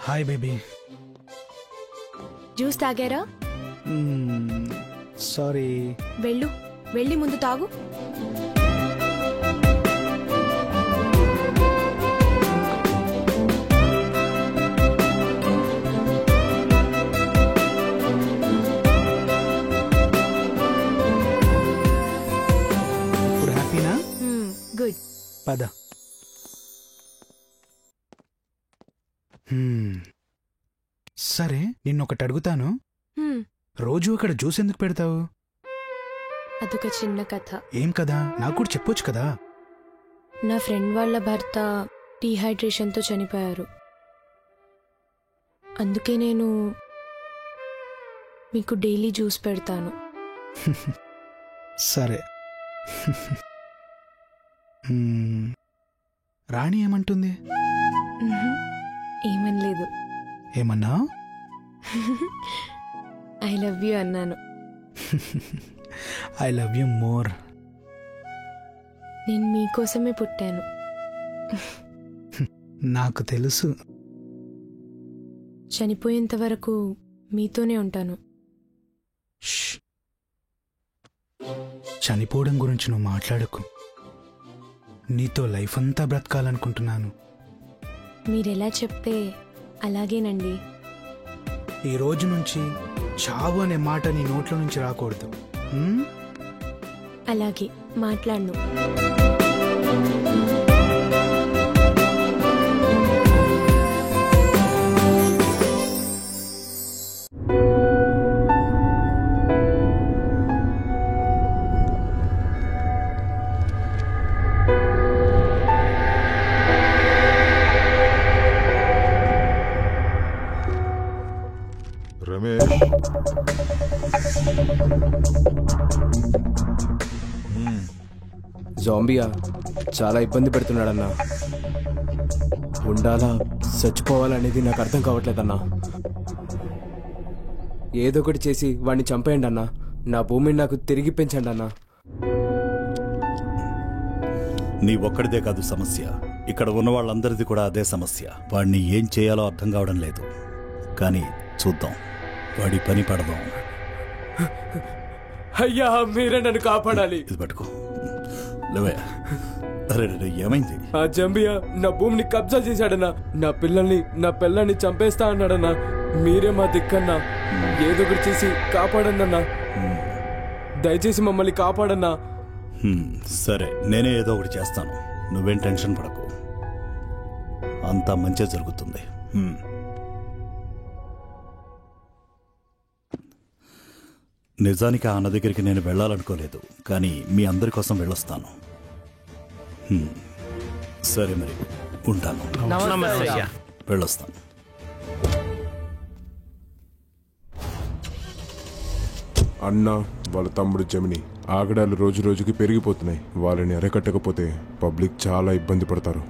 Hi baby. Juice తాగారా? Sorry. వెళ్ళి ముందు తాగు. ఇప్పుడు హ్యాపీనా? గుడ్. పద. సరే, నిన్నొకటి అడుగుతాను. రోజు అక్కడ జ్యూస్ ఎందుకు పెడతావు? అదొక చిన్న కథ. ఏం కదా, నాకు కూడా చెప్పొచ్చు కదా. నా ఫ్రెండ్ వాళ్ళ భర్త డీహైడ్రేషన్తో చనిపోయారు. అందుకే నేను మీకు డైలీ జ్యూస్ పెడతాను. సరే. రాణి ఏమంటుంది? ఏమనలేదు. ఏమన్నా? ఐ లవ్ యూ అన్నాను. I love you more. నేను మీకోసమే పుట్టాను. నాకు తెలుసు. చనిపోయేంత వరకు మీతోనే ఉంటాను. చనిపోవడం గురించి నువ్వు మాట్లాడకు. నీతో లైఫ్ అంతా బ్రతకాలనుకుంటున్నాను. మీరెలా చెప్తే అలాగేనండి. ఈ రోజు నుంచి చావు అనే మాట నీ నోట్ల నుంచి రాకూడదు. అలాగే మాట్లాడను. రమేష్, జాంబియా చాలా ఇబ్బంది పెడుతున్నాడన్నా. ఉండాలా చచ్చిపోవాలనేది నాకు అర్థం కావట్లేదన్నా. ఏదో ఒకటి చేసి వాడిని చంపేయండి అన్నా. నా భూమిని నాకు తిరిగి పెంచండి అన్నా. నీ ఒక్కడిదే కాదు సమస్య, ఇక్కడ ఉన్న వాళ్ళందరిది కూడా అదే సమస్య. వాడిని ఏం చేయాలో అర్థం కావడం లేదు. కానీ చూద్దాం, వాడి పని పడదాం. అయ్యా, మీరే నన్ను కాపాడాలి. ఇది పట్టుకో. లేవే. అరే ఏమైంది? ఆ జంబియా నా భూమిని కబ్జా చేశాడన్నా. నా పిల్లల్ని చంపేస్తా అన్నాడన్నా. మీరే మా దిక్కన్నా. ఏదో ఒకటి చేసి కాపాడన్నా. దయచేసి మమ్మల్ని కాపాడన్నా. సరే, నేనే ఏదో ఒకటి చేస్తాను. నువ్వేం టెన్షన్ పడకు, అంతా మంచిగా జరుగుతుంది. నిజానికి ఆ అన్న దగ్గరికి నేను వెళ్ళాలనుకోలేదు, కానీ మీ అందరి కోసం వెళ్ళొస్తాను. సరే మరి, ఉంటాను. వెళ్ళొస్తాను. అన్న వాళ్ళ తమ్ముడు జమిని ఆగడాలు రోజు రోజుకి పెరిగిపోతున్నాయి. వాళ్ళని అరకట్టకపోతే పబ్లిక్ చాలా ఇబ్బంది పడతారు.